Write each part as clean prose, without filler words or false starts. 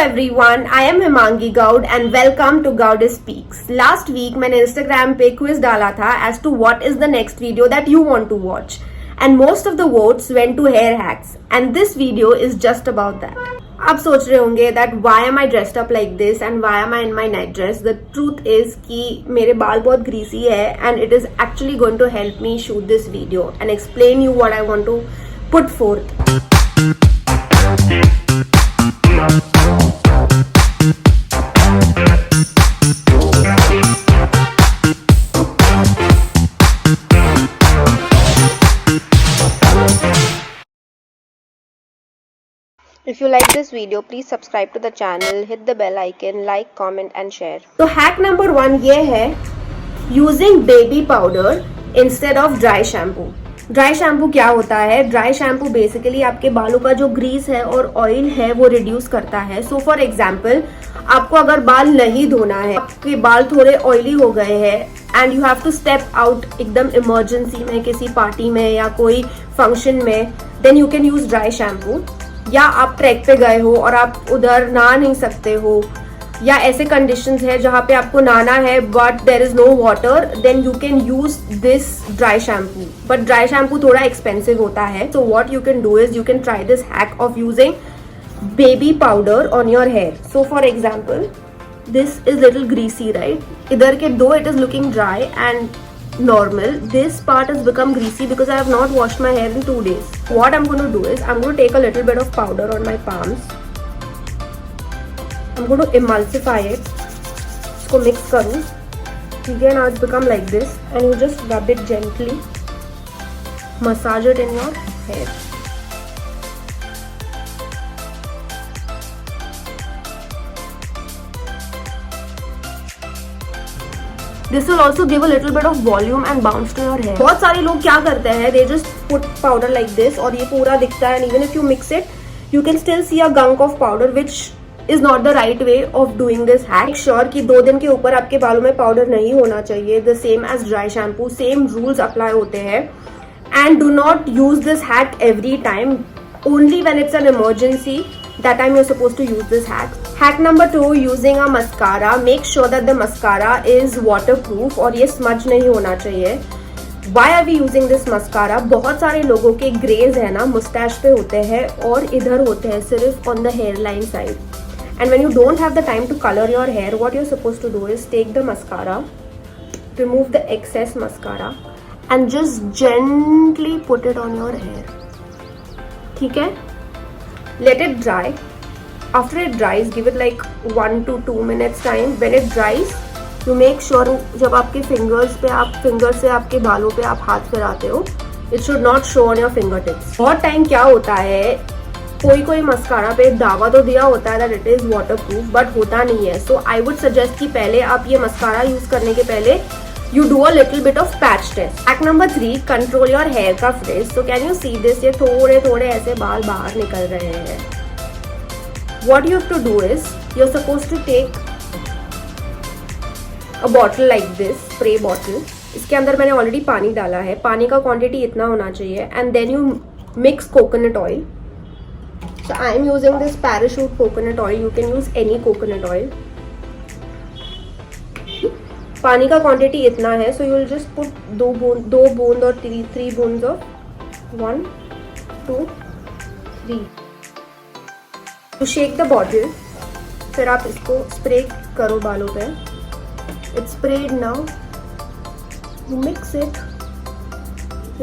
everyone, I am Himangi Gaud and welcome to Gaudis Speaks. Last week मैंने Instagram पे quiz डाला था as to what is the next video that you want to watch, and most of the votes went to hair hacks, and this video is just about that. आप सोच रहे होंगे that why am I dressed up like this and why am I in my night dress? The truth is कि मेरे बाल बहुत greasy है and it is actually going to help me shoot this video and explain you what I want to put forth. If you like this video, please subscribe to the channel, hit the bell icon, like, comment and share. तो hack number 1 ये है using baby powder instead of dry shampoo. Dry shampoo क्या होता है? Dry shampoo basically आपके बालों का जो ग्रीस है और ऑयल है वो रिड्यूस करता है. सो फॉर एग्जाम्पल, आपको अगर बाल नहीं धोना है, आपके बाल थोड़े ऑयली हो गए हैं and you have to step out एकदम इमरजेंसी में किसी पार्टी में या कोई फंक्शन में, then you can use dry shampoo. या आप ट्रैक पे गए हो और आप उधर नहा नहीं सकते हो, या ऐसे कंडीशंस है जहाँ पे आपको नहाना है but there is no water, then you can use this dry shampoo. But dry shampoo थोड़ा एक्सपेंसिव होता है. So what you can do is you can try this hack of using baby powder on your hair. So for example, this is little greasy right. इधर के दो it is looking dry and normal, this part has become greasy because I have not washed my hair in 2 days. What I'm going to do is I'm going to take a little bit of powder on my palms. I'm going to emulsify it. इसको mix करूँ. ठीक है, now it's become like this and you just rub it gently. Massage it in your hair. This will also give a little bit of volume and bounce to your hair. बहुत सारे लोग क्या करते हैं, they just put powder like this और ये पूरा दिखता है, and even if you mix it, you can still see a gunk of powder, which is not the right way of doing this hack. Make sure कि 2 दिन के ऊपर आपके बालों में पाउडर नहीं होना चाहिए. The same as dry shampoo, same rules apply होते हैं. And do not use this hack every time. Only when it's an emergency, that time you're supposed to use this hack. Hack number 2, using a mascara. Make sure that the mascara is waterproof और ये smudge नहीं होना चाहिए. Why are we using this mascara? बहुत सारे लोगों के graze है ना, मुस्टैच पे होते हैं और इधर होते हैं सिर्फ on the hairline side. And when you don't have the time to color your hair, what you're supposed to do is take the mascara, remove the excess mascara and just gently put it on your hair. ठीक है? Let it dry. After it dries, give it like 1 to 2 minutes time. When it dries, you make sure जब आपके finger से आपके बालों पे आप हाथ फिराते हो, it should not show on your fingertips. बहुत टाइम क्या होता है, कोई मस्कारा पे दावा तो दिया होता है that it is waterproof, but होता नहीं है. So I would suggest कि पहले आप ये मस्कारा यूज करने के पहले you do a little bit of patch test. Hack number 3, control your hair का frizz. So can you see this? ये थोड़े ऐसे बाल बाहर निकल रहे हैं. What you have to do is you're supposed to take a bottle like this, spray bottle. इसके अंदर मैंने ऑलरेडी पानी डाला है. पानी का क्वांटिटी इतना होना चाहिए and then you mix coconut oil. So I am using this Parachute coconut oil. You can use any coconut oil. पानी का क्वांटिटी इतना है, so you will just put 2 बूंद और 3 बूंद of 1, 2, 3. To shake the bottle. फिर आप इसको स्प्रे करो बालों पे. It's sprayed now. You mix it.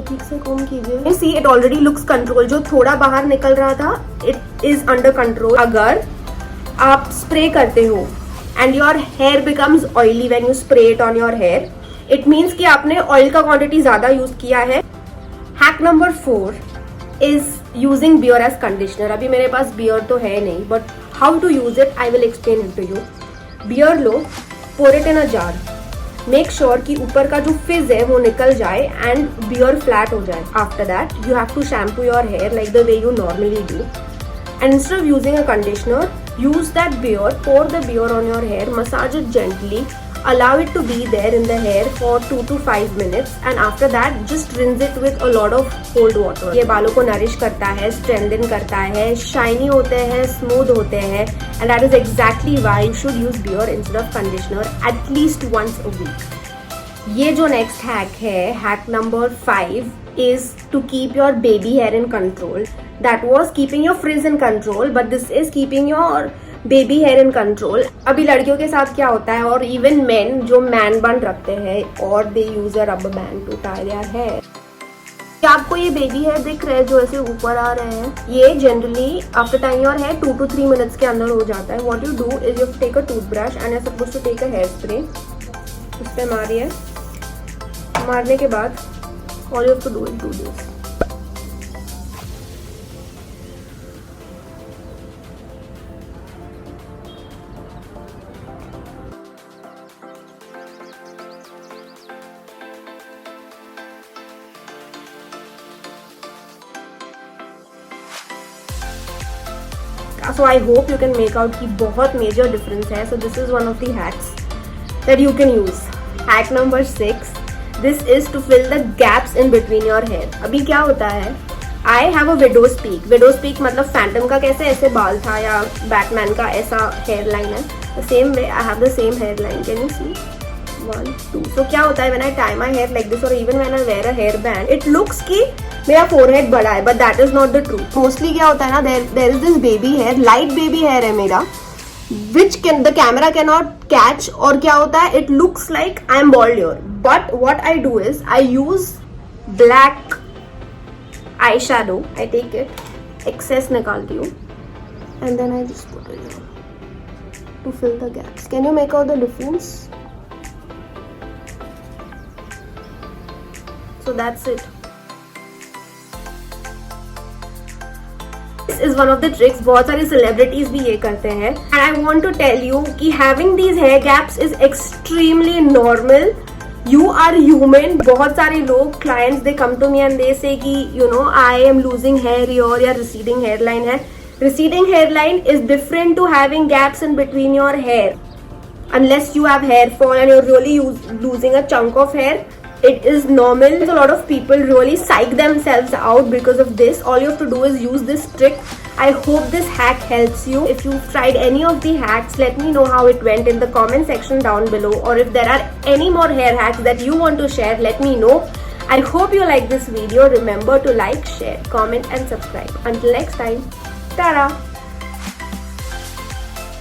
ठीक से कोम कीजिए. You see it already looks controlled. जो थोड़ा बाहर निकल रहा था, it is under control. अगर आप स्प्रे करते हो and your hair becomes oily when you spray it on your hair, it means कि आपने ऑयल का क्वांटिटी ज्यादा यूज किया है. Hack number 4 is using beer as conditioner. अभी मेरे पास beer तो है नहीं, but how to use it I will explain it to you. Beer low, pour it in a jar. Make sure कि ऊपर का जो fizz है वो निकल जाए and beer flat हो जाए. After that you have to shampoo your hair like the way you normally do. And instead of using a conditioner, use that beer, pour the beer on your hair, massage it gently. allow it to be there in the hair for 2 to 5 minutes and after that just rinse it with a lot of cold water. ये बालों को nourish करता है, strengthen करता है, shiny होते हैं, smooth होते हैं and that is exactly why you should use Biore instead of conditioner at least once a week. ये जो next hack है, hack number 5 is to keep your baby hair in control. That was keeping your frizz in control, but this is keeping your baby here in control. अभी लड़कियों के साथ क्या होता है और इवन मेन जो मैन बन रखते हैं और they use a rubber band to tie their hair. क्या आपको ये बेबी हेयर दिख रहे हैं जो ऐसे ऊपर आ रहे हैं? ये generally after time your hair 2 to 3 minutes के अंदर हो जाता है. What you do is you take a toothbrush and you are supposed to take a hair spray. उस पे मारिए. मारने के बाद all you have to do is do this. So I hope you can make out कि बहुत major difference है. So this is one of the hacks that you can use. Hack number 6. This is to fill the gaps in between your hair. अभी क्या होता है? I have a widow's peak. Widow's peak मतलब Phantom का कैसे ऐसे बाल था या Batman का ऐसा hairline है. The same way I have the same hairline. Can you see? 1, 2. So क्या होता है when I tie my hair like this or even when I wear a hairband, it looks कि मेरा फोरहेड बड़ा है, but that is not the truth. Mostly क्या होता है ना, there is this baby hair, light baby hair है मेरा, which can the camera can not catch. और क्या होता है, it looks like I am bald here. But what I do is I use black eye shadow. I take it, excess निकालती हूँ and then I just put it to fill the gaps. Can you make out the difference? So that's it. This is one of the tricks. बहुत सारे celebrities भी ये करते हैं. And I want to tell you कि having these hair gaps is extremely normal. You are human. बहुत सारे लोग clients they come to me and they say कि you know I am losing hair here या receding hairline है. Receding hairline is different to having gaps in between your hair. Unless you have hair fall and you're really losing a chunk of hair. It is normal. A lot of people really psych themselves out because of this. All you have to do is use this trick. I hope this hack helps you. If you've tried any of the hacks, let me know how it went in the comment section down below. Or if there are any more hair hacks that you want to share, let me know. I hope you like this video. Remember to like, share, comment and subscribe. Until next time, ta-ra!